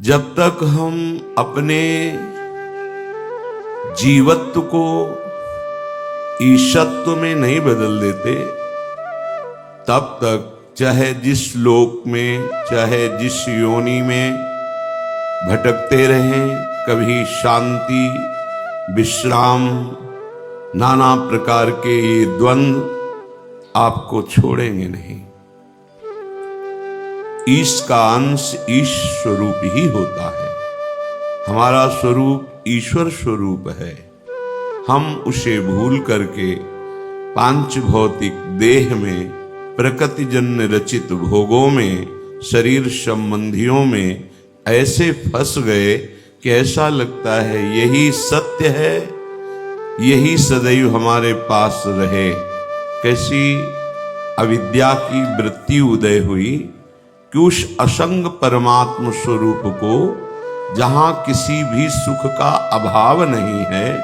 जब तक हम अपने जीवत्व को ईशत्व में नहीं बदल देते, तब तक चाहे जिस लोक में, चाहे जिस योनि में भटकते रहें, कभी शांति, विश्राम, नाना प्रकार के ये द्वंद्व आपको छोड़ेंगे नहीं। ईश का अंश ईश स्वरूप ही होता है। हमारा स्वरूप ईश्वर स्वरूप है। हम उसे भूल करके पांच भौतिक देह में, प्रकृतिजन्य रचित भोगों में, शरीर संबंधियों में ऐसे फंस गए कि ऐसा लगता है यही सत्य है, यही सदैव हमारे पास रहे। कैसी अविद्या की वृत्ति उदय हुई कि उस असंग परमात्म स्वरूप को, जहां किसी भी सुख का अभाव नहीं है,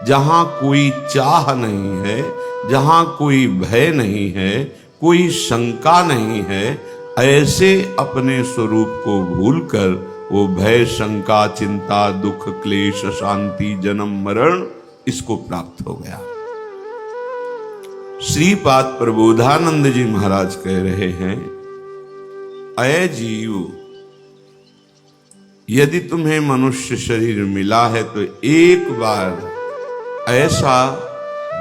जहां कोई चाह नहीं है, जहां कोई भय नहीं है, कोई शंका नहीं है, ऐसे अपने स्वरूप को भूलकर वो भय, शंका, चिंता, दुख, क्लेश, शांति, जन्म, मरण इसको प्राप्त हो गया। श्रीपाद प्रबोधानंद जी महाराज कह रहे हैं, अय जीव, यदि तुम्हें मनुष्य शरीर मिला है तो एक बार ऐसा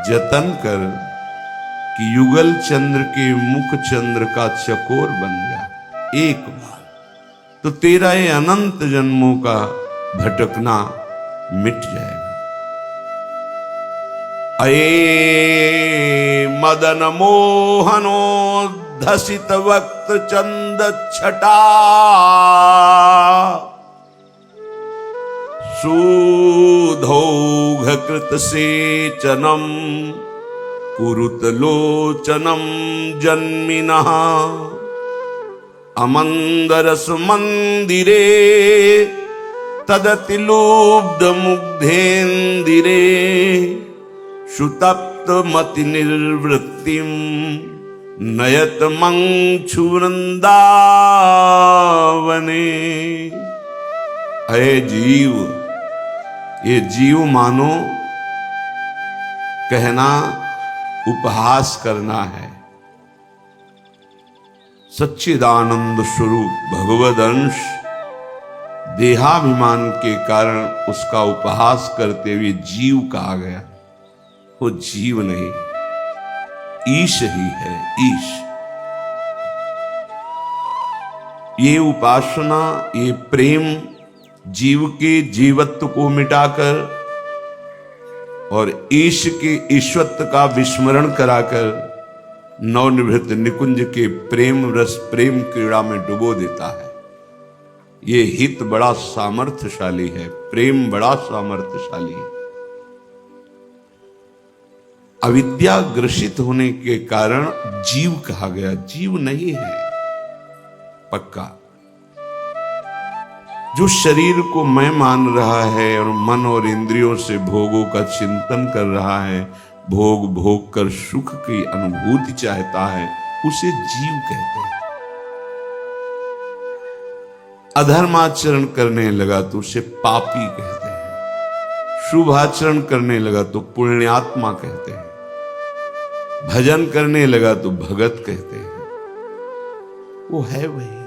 जतन कर कि युगल चंद्र के मुख चंद्र का चकोर बन जा। एक बार तो तेरा ये अनंत जन्मों का भटकना मिट जाएगा। अये मदन मोहनो धसित वक्त चंद छटा, सुधौघ कृत सेचनम कुरुत लोचनम जन्मिनः, अमंगरस मंदिरे तदति लुब्ध मुग्धेन्दिरे, सुतप्त मति निर्वृत्तिम नयत मंक्षु वृंदावने। अय जीव, ये जीव मानो कहना उपहास करना है। सच्चिदानंद स्वरूप भगवद अंश देहाभिमान के कारण उसका उपहास करते हुए जीव कहा गया। वो जीव नहीं, ईश ही है, ईश। ये उपासना, ये प्रेम जीव के जीवत्व को मिटाकर और ईश के ईश्वत्व का विस्मरण कराकर नवनिवृत्त निकुंज के प्रेम रस, प्रेम क्रीड़ा में डुबो देता है। ये हित बड़ा सामर्थ्यशाली है, प्रेम बड़ा सामर्थ्यशाली है। अविद्या ग्रसित होने के कारण जीव कहा गया, जीव नहीं है पक्का। जो शरीर को मैं मान रहा है और मन और इंद्रियों से भोगों का चिंतन कर रहा है, भोग भोग कर सुख की अनुभूति चाहता है, उसे जीव कहते हैं। अधर्माचरण करने लगा तो उसे पापी कहते हैं, शुभ आचरण करने लगा तो पुण्यात्मा कहते हैं, भजन करने लगा तो भगत कहते हैं। वो है वही,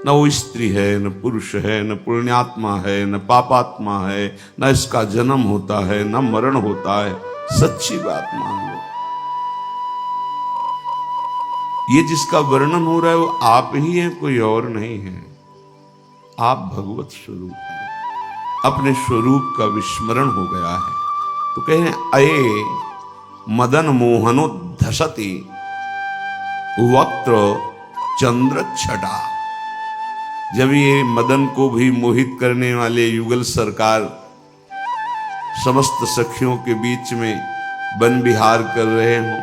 न वो स्त्री है, न पुरुष है, न पुण्यात्मा है, न पापात्मा है, न इसका जन्म होता है, न मरण होता है। सच्ची बात मान लो, ये जिसका वर्णन हो रहा है वो आप ही हैं, कोई और नहीं है। आप भगवत स्वरूप हैं। अपने स्वरूप का विस्मरण हो गया है तो कहें, अये मदन मोहनो धसति वक्त्र चंद्र छटा। जब ये मदन को भी मोहित करने वाले युगल सरकार समस्त सखियों के बीच में वन विहार कर रहे हों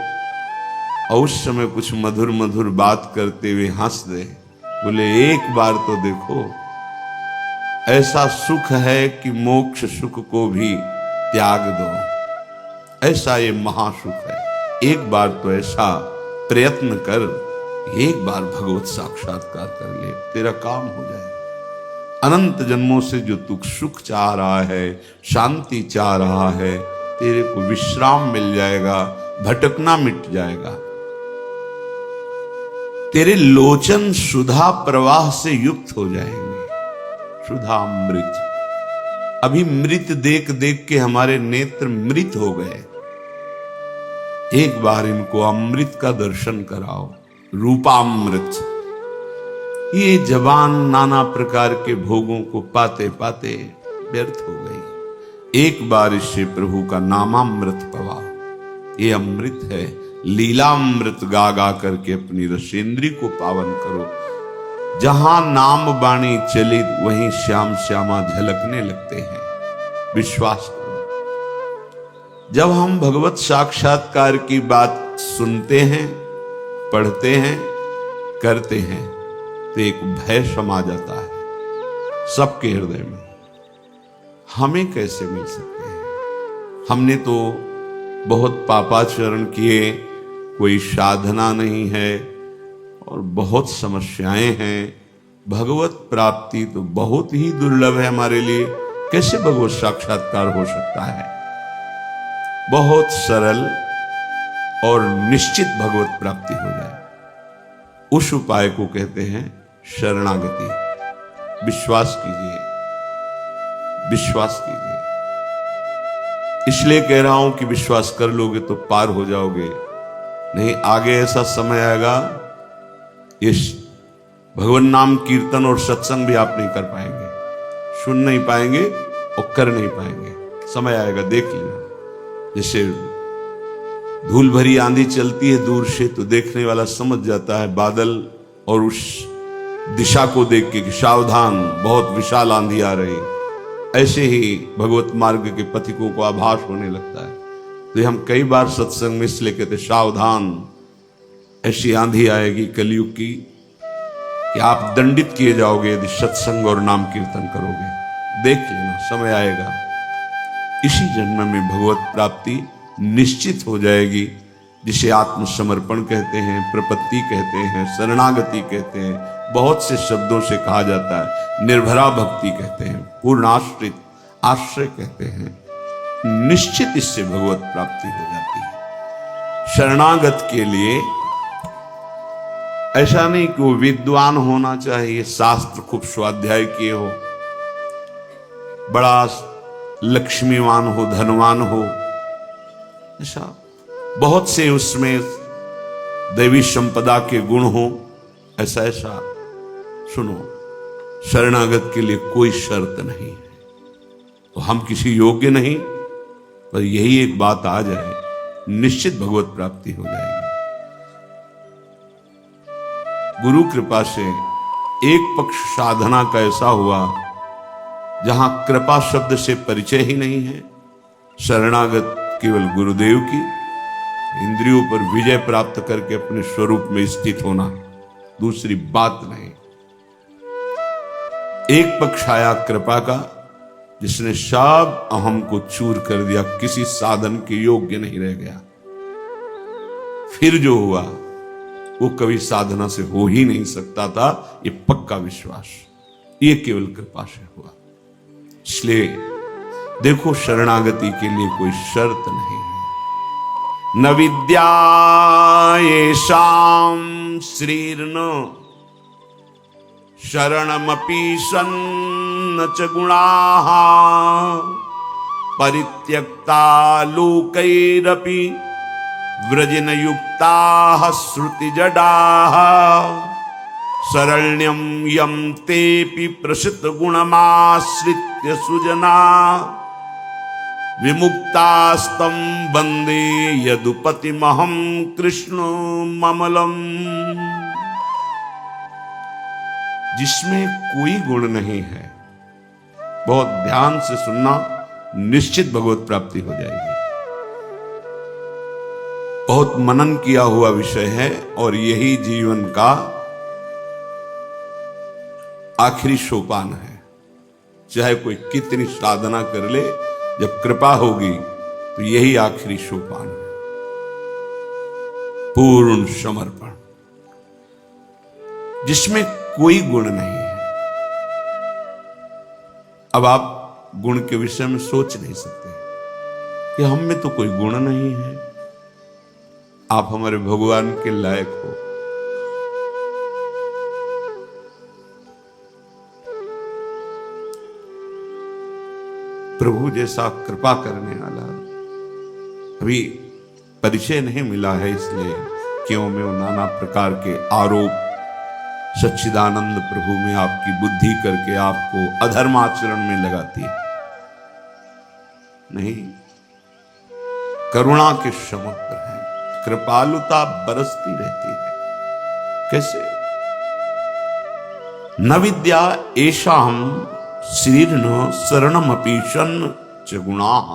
और उस समय कुछ मधुर मधुर बात करते हुए हंस दे, बोले एक बार तो देखो, ऐसा सुख है कि मोक्ष सुख को भी त्याग दो, ऐसा ये महासुख है। एक बार तो ऐसा प्रयत्न कर, एक बार भगवत साक्षात्कार कर ले, तेरा काम हो जाएगा। अनंत जन्मों से जो तू सुख चाह रहा है, शांति चाह रहा है, तेरे को विश्राम मिल जाएगा, भटकना मिट जाएगा। तेरे लोचन सुधा प्रवाह से युक्त हो जाएंगे, सुधा अमृत। अभी मृत देख देख के हमारे नेत्र मृत हो गए। एक बार इनको अमृत का दर्शन कराओ, रूपामृत। ये जवान नाना प्रकार के भोगों को पाते पाते व्यर्थ हो गई। एक बार इससे प्रभु का नामामृत पवाओ। ये अमृत है, लीलामृत गा गा करके अपनी रसेंद्री को पावन करो। जहां नाम बाणी चली वहीं श्याम श्यामा झलकने लगते हैं। विश्वास करो। जब हम भगवत साक्षात्कार की बात सुनते हैं, पढ़ते हैं, करते हैं, तो एक भय समा जाता है सबके हृदय में। हमें कैसे मिल सकते हैं? हमने तो बहुत पापाचरण किए, कोई साधना नहीं है और बहुत समस्याएं हैं। भगवत प्राप्ति तो बहुत ही दुर्लभ है हमारे लिए। कैसे भगवत साक्षात्कार हो सकता है? बहुत सरल और निश्चित भगवत प्राप्ति हो जाए, उस उपाय को कहते हैं शरणागति। विश्वास कीजिए, विश्वास कीजिए। इसलिए कह रहा हूं कि विश्वास कर लोगे तो पार हो जाओगे। नहीं, आगे ऐसा समय आएगा, इस भगवान नाम कीर्तन और सत्संग भी आप नहीं कर पाएंगे, सुन नहीं पाएंगे और कर नहीं पाएंगे। समय आएगा, देख लेना। जैसे धूल भरी आंधी चलती है दूर से, तो देखने वाला समझ जाता है बादल और उस दिशा को देख के कि सावधान, बहुत विशाल आंधी आ रही। ऐसे ही भगवत मार्ग के पथिकों को आभास होने लगता है। तो हम कई बार सत्संग में इसलिए कहते सावधान, ऐसी आंधी आएगी कलयुग की कि आप दंडित किए जाओगे यदि सत्संग और नाम कीर्तन करोगे। देख लेना, समय आएगा। इसी जन्म में भगवत प्राप्ति निश्चित हो जाएगी, जिसे आत्मसमर्पण कहते हैं, प्रपत्ति कहते हैं, शरणागति कहते हैं, बहुत से शब्दों से कहा जाता है। निर्भरा भक्ति कहते हैं, पूर्ण आश्रित आश्रय कहते हैं। निश्चित इससे भगवत प्राप्ति हो जाती है। शरणागत के लिए ऐसा नहीं कि वो विद्वान होना चाहिए, शास्त्र खूब स्वाध्याय किए हो, बड़ा लक्ष्मीवान हो, धनवान हो, ऐसा बहुत से उसमें दैवी संपदा के गुण हो, ऐसा ऐसा। सुनो, शरणागत के लिए कोई शर्त नहीं है। तो हम किसी योग्य नहीं, पर यही एक बात आ जाए, निश्चित भगवत प्राप्ति हो जाएगी। गुरु कृपा से एक पक्ष साधना का ऐसा हुआ जहां कृपा शब्द से परिचय ही नहीं है। शरणागत केवल गुरुदेव की, इंद्रियों पर विजय प्राप्त करके अपने स्वरूप में स्थित होना, दूसरी बात नहीं। एक पक्ष आया कृपा का, जिसने सब अहम को चूर कर दिया, किसी साधन के योग्य नहीं रह गया। फिर जो हुआ वो कभी साधना से हो ही नहीं सकता था, ये पक्का विश्वास, ये केवल कृपा से हुआ। इसलिए देखो, शरणागति के लिए कोई शर्त नहीं है। न विद्या येषां श्रीर्न शरणमपि सन्न च गुणाः परित्यक्ता लोकैरपि व्रजनयुक्ताः श्रुतिजडाः शरण्यं यं तेऽपि प्रसित गुणमाश्रित्य सुजना विमुक्तास्तं वन्दे यदुपतिमहं कृष्णममलम्। जिसमें कोई गुण नहीं है, बहुत ध्यान से सुनना, निश्चित भगवत प्राप्ति हो जाएगी। बहुत मनन किया हुआ विषय है और यही जीवन का आखिरी सोपान है। चाहे कोई कितनी साधना कर ले, जब कृपा होगी तो यही आखिरी सोपान है, पूर्ण समर्पण, जिसमें कोई गुण नहीं है। अब आप गुण के विषय में सोच नहीं सकते कि हम में तो कोई गुण नहीं है, आप हमारे भगवान के लायक हो। प्रभु जैसा कृपा करने वाला अभी परिचय नहीं मिला है, इसलिए क्यों में नाना प्रकार के आरोप सच्चिदानंद प्रभु में आपकी बुद्धि करके आपको अधर्म आचरण में लगाती है। नहीं, करुणा के समुद्र है, कृपालुता बरसती रहती है। कैसे? न विद्या एषाम श्रीर्न शरणमपि षण् च गुणाः।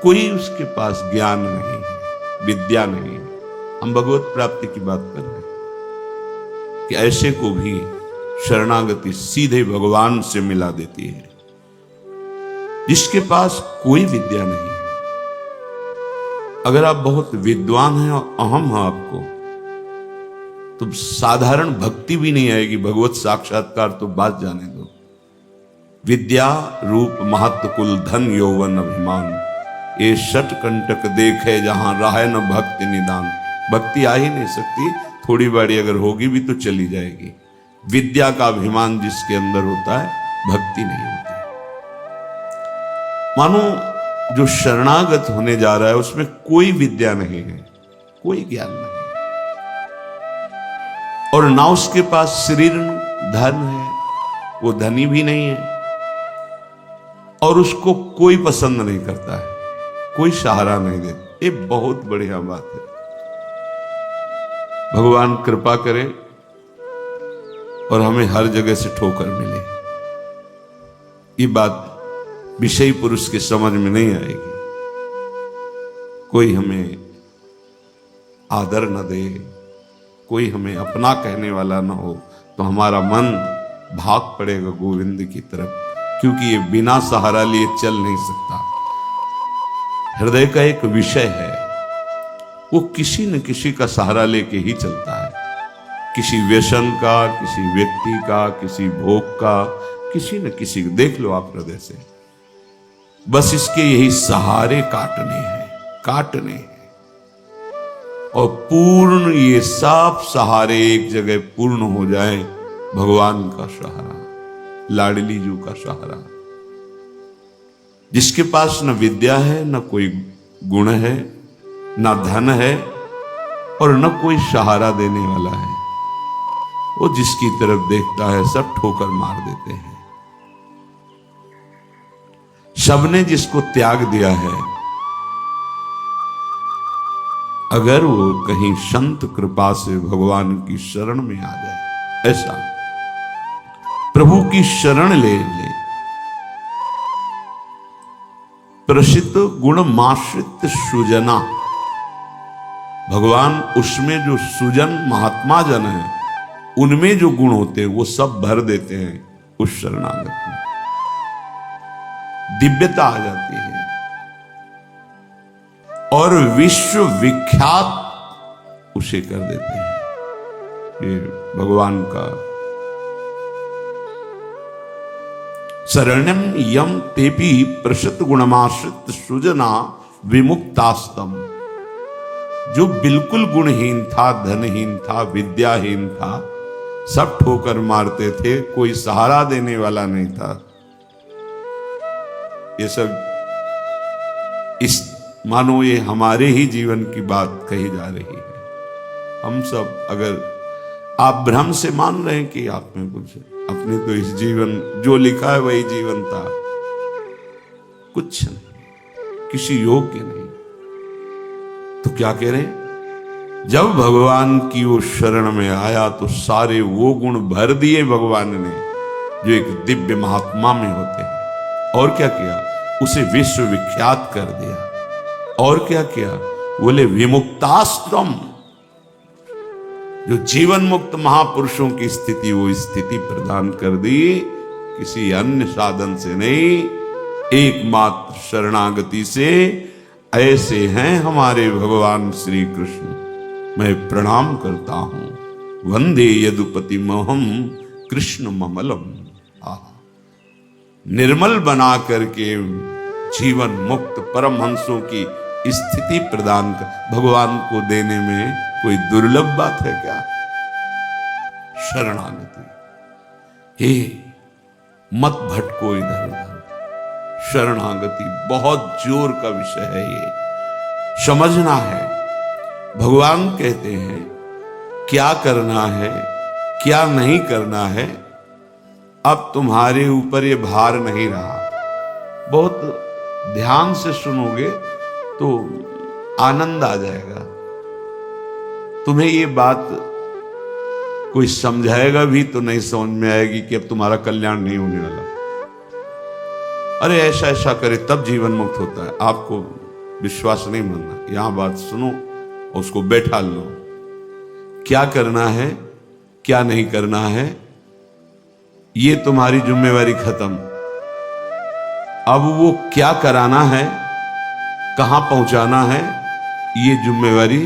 कोई उसके पास ज्ञान नहीं है, विद्या नहीं है। हम भगवत प्राप्ति की बात कर रहे हैं कि ऐसे को भी शरणागति सीधे भगवान से मिला देती है, जिसके पास कोई विद्या नहीं है। अगर आप बहुत विद्वान हैं और अहम है आपको, तो साधारण भक्ति भी नहीं आएगी, भगवत साक्षात्कार तो बात जाने दो। विद्या रूप महत्व कुल धन यौवन अभिमान, ये षट कंटक देखे जहां राह न भक्ति निदान। भक्ति आ ही नहीं सकती, थोड़ी बारी अगर होगी भी तो चली जाएगी। विद्या का अभिमान जिसके अंदर होता है, भक्ति नहीं होती। मानो जो शरणागत होने जा रहा है उसमें कोई विद्या नहीं है, कोई ज्ञान नहीं है, और ना उसके पास शरीर धन है, वो धनी भी नहीं है, और उसको कोई पसंद नहीं करता है, कोई सहारा नहीं देता। ये बहुत बढ़िया बात है। भगवान कृपा करे और हमें हर जगह से ठोकर मिले। ये बात विषयी पुरुष के समझ में नहीं आएगी। कोई हमें आदर न दे, कोई हमें अपना कहने वाला न हो, तो हमारा मन भाग पड़ेगा गोविंद की तरफ, क्योंकि ये बिना सहारा लिए चल नहीं सकता। हृदय का एक विषय है, वो किसी न किसी का सहारा लेके ही चलता है, किसी व्यसन का, किसी व्यक्ति का, किसी भोग का, किसी न किसी को। देख लो आप हृदय से, बस इसके यही सहारे काटने हैं, काटने हैं, और पूर्ण ये सब सहारे एक जगह पूर्ण हो जाए। भगवान का सहारा, लाडली जू का सहारा, जिसके पास न विद्या है, न कोई गुण है, न धन है, और न कोई सहारा देने वाला है, वो जिसकी तरफ देखता है सब ठोकर मार देते हैं। सबने जिसको त्याग दिया है, अगर वो कहीं संत कृपा से भगवान की शरण में आ जाए, ऐसा प्रभु की शरण ले ले, प्रसिद्ध गुण माश्रित सुजना, भगवान उसमें जो सुजन महात्मा जन है, उनमें जो गुण होते हैं वो सब भर देते हैं उस शरणागत में। दिव्यता आ जाती है और विश्व विख्यात उसे कर देते हैं। ये भगवान का शरण्यम यम तेपी प्रसिद्ध गुणमाश्रित सुजना विमुक्तास्तम। जो बिल्कुल गुणहीन था, धनहीन था, विद्याहीन था, सब ठोकर मारते थे, कोई सहारा देने वाला नहीं था। ये सब इस मानो ये हमारे ही जीवन की बात कही जा रही है। हम सब अगर आप भ्रम से मान रहे हैं कि आप में कुछ है, अपने तो इस जीवन जो लिखा है वही जीवन था, कुछ नहीं, किसी योग्य नहीं। तो क्या कह रहे हैं? जब भगवान की वो शरण में आया तो सारे वो गुण भर दिए भगवान ने जो एक दिव्य महात्मा में होते हैं। और क्या किया? उसे विश्व विख्यात कर दिया। और क्या किया? बोले विमुक्तास्तम, जो जीवन मुक्त महापुरुषों की स्थिति, वो स्थिति प्रदान कर दी, किसी अन्य साधन से नहीं, एकमात्र शरणागति से। ऐसे हैं हमारे भगवान श्री कृष्ण। मैं प्रणाम करता हूं। वंदे यदुपति मोहम कृष्ण ममलम। निर्मल बना करके जीवन मुक्त परमहंसों की स्थिति प्रदान कर भगवान को देने में कोई दुर्लभ बात है क्या? शरणागति। हे मत भटको इधर उधर। शरणागति बहुत जोर का विषय है, ये समझना है। भगवान कहते हैं क्या करना है क्या नहीं करना है, अब तुम्हारे ऊपर ये भार नहीं रहा। बहुत ध्यान से सुनोगे तो आनंद आ जाएगा। तुम्हें ये बात कोई समझाएगा भी तो नहीं समझ में आएगी कि अब तुम्हारा कल्याण नहीं होने वाला। अरे ऐसा ऐसा करे तब जीवन मुक्त होता है। आपको विश्वास नहीं मानना, यहां बात सुनो और उसको बैठा लो। क्या करना है क्या नहीं करना है, ये तुम्हारी जिम्मेवारी खत्म। अब वो क्या कराना है, कहां पहुंचाना है, ये जिम्मेवारी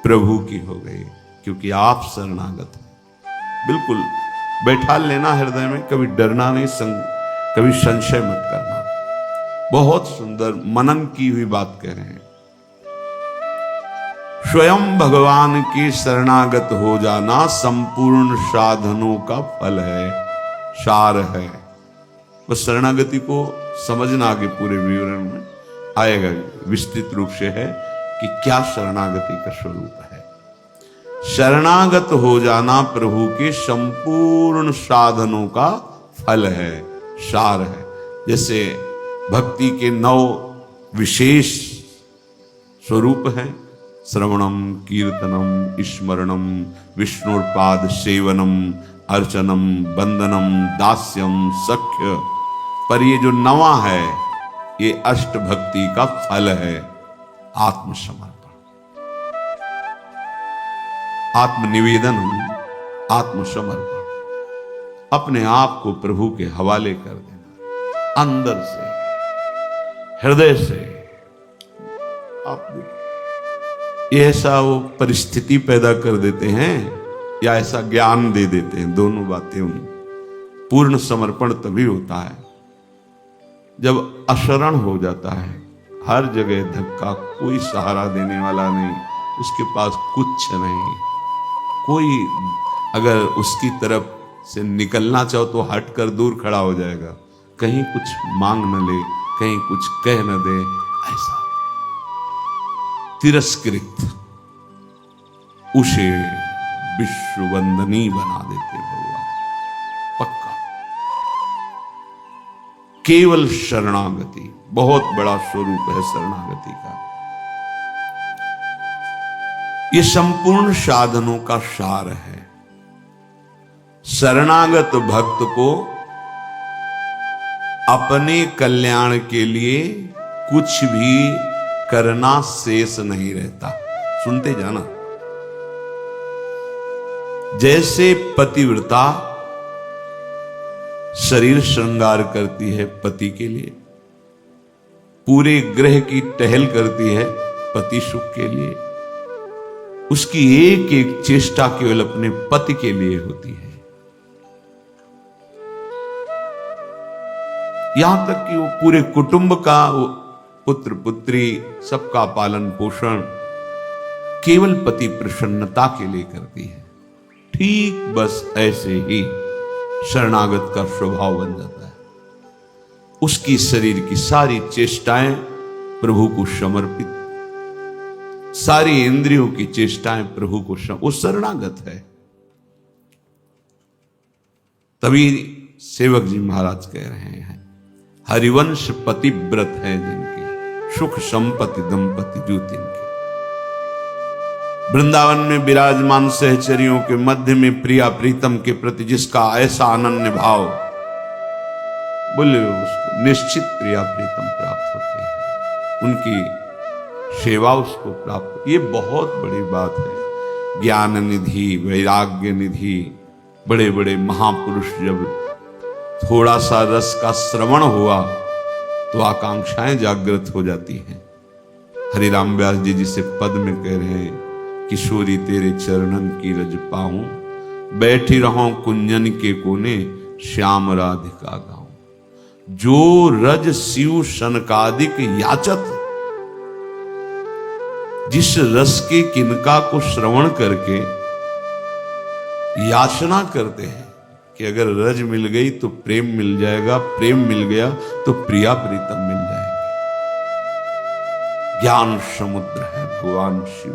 प्रभु की हो गई, क्योंकि आप शरणागत हैं। बिल्कुल बैठा लेना हृदय में, कभी डरना नहीं, कभी संशय मत करना। बहुत सुंदर मनन की हुई बात कह रहे हैं। स्वयं भगवान के शरणागत हो जाना संपूर्ण साधनों का फल है, सार है। बस शरणागति को समझना, आगे पूरे विवरण में आएगा, विस्तृत रूप से है कि क्या शरणागति का स्वरूप है। शरणागत हो जाना प्रभु के संपूर्ण साधनों का फल है, सार है। जैसे भक्ति के 9 विशेष स्वरूप हैं, श्रवणम, कीर्तनम, स्मरणम, विष्णुपाद सेवनम, अर्चनम, बंदनम, दास्यम, सख्य। पर ये जो 9वां है, ये अष्ट भक्ति का फल है, आत्मसमर्पण, आत्मनिवेदन, आत्मसमर्पण। अपने आप को प्रभु के हवाले कर देना, अंदर से, हृदय से। आप ये ऐसा वो परिस्थिति पैदा कर देते हैं या ऐसा ज्ञान दे देते हैं, दोनों बातें उन। पूर्ण समर्पण तभी होता है जब अशरण हो जाता है, हर जगह धक्का, कोई सहारा देने वाला नहीं, उसके पास कुछ नहीं। कोई अगर उसकी तरफ से निकलना चाहो तो हट कर दूर खड़ा हो जाएगा, कहीं कुछ मांग न ले, कहीं कुछ कह न दे, ऐसा तिरस्कृत, उसे विश्ववंदनी बना देते भगवान। पक्का केवल शरणागति बहुत बड़ा स्वरूप है शरणागति का। ये संपूर्ण साधनों का सार है। शरणागत भक्त को अपने कल्याण के लिए कुछ भी करना शेष नहीं रहता। सुनते जाना। जैसे पतिव्रता शरीर श्रृंगार करती है पति के लिए, पूरे ग्रह की टहल करती है पति सुख के लिए, उसकी एक एक चेष्टा केवल अपने पति के लिए होती है। यहां तक कि वो पूरे कुटुंब का, वो पुत्र पुत्री सबका पालन पोषण केवल पति प्रसन्नता के लिए करती है। ठीक बस ऐसे ही शरणागत का स्वभाव बन जाता है। उसकी शरीर की सारी चेष्टाएं प्रभु को समर्पित, सारी इंद्रियों की चेष्टाएं प्रभु को वो शरणागत है। तभी सेवक जी महाराज कह रहे हैं, हरिवंश पतिव्रत है जिनकी, सुख संपत्ति दंपति जो तिनके। वृंदावन में विराजमान सहचरियों के मध्य में प्रिया प्रीतम के प्रति जिसका ऐसा अनन्य भाव, बोले उसको निश्चित प्रिया प्रीतम प्राप्त होते हैं, उनकी सेवा उसको प्राप्त। ये बहुत बड़ी बात है। ज्ञान निधि, वैराग्य निधि, बड़े बड़े महापुरुष जब थोड़ा सा रस का श्रवण हुआ तो आकांक्षाएं जागृत हो जाती हैं। हरिराम व्यास जी जिसे पद में कह रहे हैं, किशोरी तेरे चरणन की रज पाऊं, बैठी रहूं कुंजन के कोने, श्याम राधिका गाऊं। जो रज शिव शनकादिक याचत, जिस रस के किनका को श्रवण करके याचना करते हैं कि अगर रज मिल गई तो प्रेम मिल जाएगा, प्रेम मिल गया तो प्रिया प्रीतम मिल जाएगी। ज्ञान समुद्र है भगवान शिव,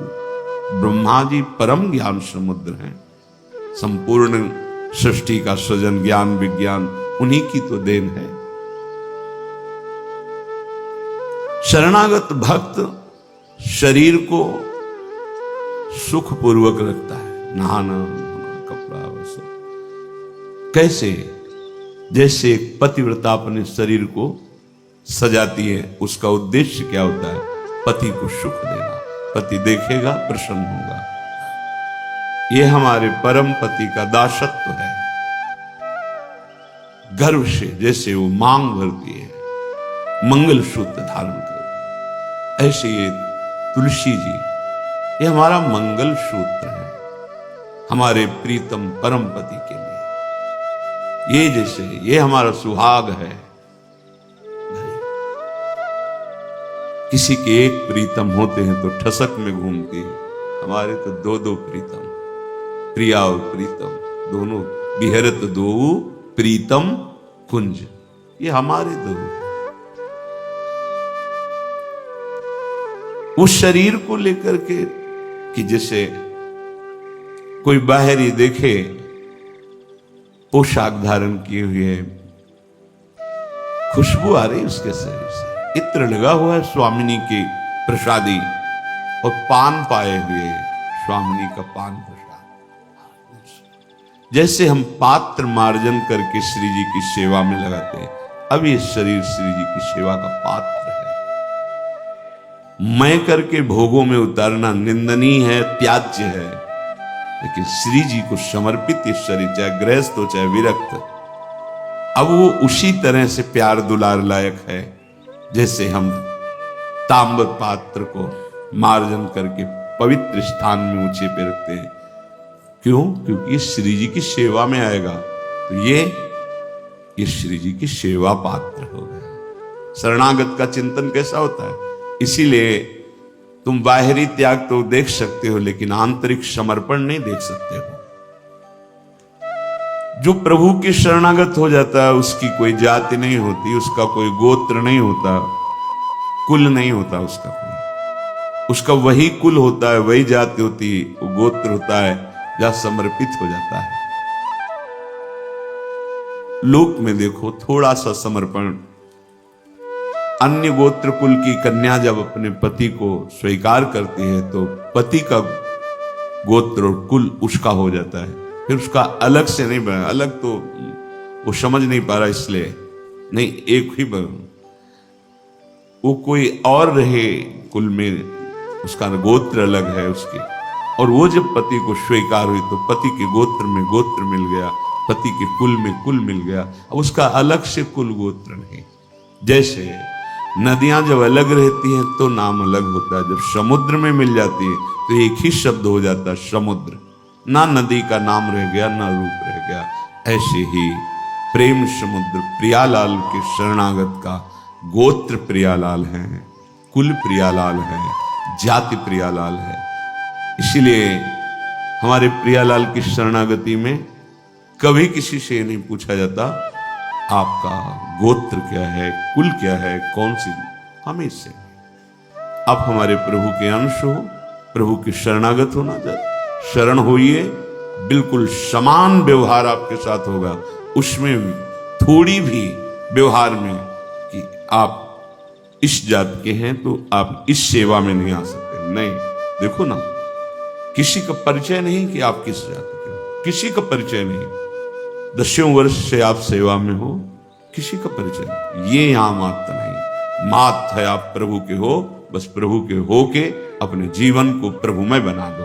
ब्रह्मा जी परम ज्ञान समुद्र हैं। संपूर्ण सृष्टि का सृजन, ज्ञान, विज्ञान उन्हीं की तो देन है। शरणागत भक्त शरीर को सुखपूर्वक रखता है, नहाना, कपड़ा, वस्त्र। कैसे? जैसे एक पतिव्रता अपने शरीर को सजाती है, उसका उद्देश्य क्या होता है? पति को सुख देना। पति देखेगा, प्रसन्न होगा। यह हमारे परम पति का दासत्व है। गर्व से जैसे वो मांग भरती है, मंगल सूत्र धारण करती है, ऐसे ये तुलसी जी, ये हमारा मंगल सूत्र है हमारे प्रीतम परम पति के लिए। ये जैसे ये हमारा सुहाग है। किसी के एक प्रीतम होते हैं तो ठसक में घूमती है, हमारे तो दो दो प्रीतम, प्रिया और प्रीतम दोनों, बिहरत दो प्रीतम कुंज, ये हमारे दो। उस शरीर को लेकर के कि जैसे कोई बाहरी देखे पोशाक धारण किए हुए, खुशबू आ रही उसके शरीर से, इत्र लगा हुआ है स्वामिनी की प्रसादी, और पान पाए हुए स्वामिनी का पान प्रसाद। जैसे हम पात्र मार्जन करके श्री जी की सेवा में लगाते हैं, अब ये शरीर श्री जी की सेवा का पात्र है। मैं करके भोगों में उतारना निंदनीय है, त्याज्य है, लेकिन श्री जी को समर्पित ये शरीर, चाहे गृहस्थ हो चाहे विरक्त, अब वो उसी तरह से प्यार दुलार लायक है जैसे हम ताम्र पात्र को मार्जन करके पवित्र स्थान में ऊंचे पे रखते हैं। क्यों? क्योंकि ये श्री जी की सेवा में आएगा, तो ये श्री जी की सेवा पात्र हो गया। शरणागत का चिंतन कैसा होता है? इसीलिए तुम बाहरी त्याग तो देख सकते हो, लेकिन आंतरिक समर्पण नहीं देख सकते हो। जो प्रभु के शरणागत हो जाता है, उसकी कोई जाति नहीं होती, उसका कोई गोत्र नहीं होता, कुल नहीं होता उसका कोई, उसका वही कुल होता है, वही जाति होती है, वो गोत्र होता है जहां समर्पित हो जाता है। लोक में देखो थोड़ा सा समर्पण, अन्य गोत्र कुल की कन्या जब अपने पति को स्वीकार करती है तो पति का गोत्र और कुल उसका हो जाता है, फिर उसका अलग से नहीं बना, अलग तो वो समझ नहीं पा रहा, इसलिए नहीं, एक ही बना, वो कोई और रहे कुल में, उसका गोत्र अलग है उसकी, और वो जब पति को स्वीकार हुई तो पति के गोत्र में गोत्र मिल गया, पति के कुल में कुल मिल गया, अब उसका अलग से कुल गोत्र नहीं। जैसे नदियां जब अलग रहती हैं तो नाम अलग होता है, जब समुद्र में मिल जाती है तो एक ही शब्द हो जाता है समुद्र, ना नदी का नाम रह गया ना रूप रह गया। ऐसे ही प्रेम समुद्र प्रियालाल के शरणागत का गोत्र प्रियालाल है, कुल प्रियालाल है, जाति प्रियालाल है। इसीलिए हमारे प्रियालाल की शरणागति में कभी किसी से नहीं पूछा जाता आपका गोत्र क्या है, कुल क्या है, कौन सी, हमेशा आप हमारे प्रभु के अंश हो, प्रभु के शरणागत होना चाहिए, शरण होइए, बिल्कुल समान व्यवहार आपके साथ होगा। उसमें थोड़ी भी व्यवहार में कि आप इस जात के हैं तो आप इस सेवा में नहीं आ सकते, नहीं। देखो ना, किसी का परिचय नहीं कि आप किस जात के हो, किसी का परिचय नहीं। 10 वर्ष से आप सेवा में हो, किसी का परिचय नहीं। ये यहां मात नहीं, मात है आप प्रभु के हो, बस प्रभु के हो के अपने जीवन को प्रभुमय बना दो।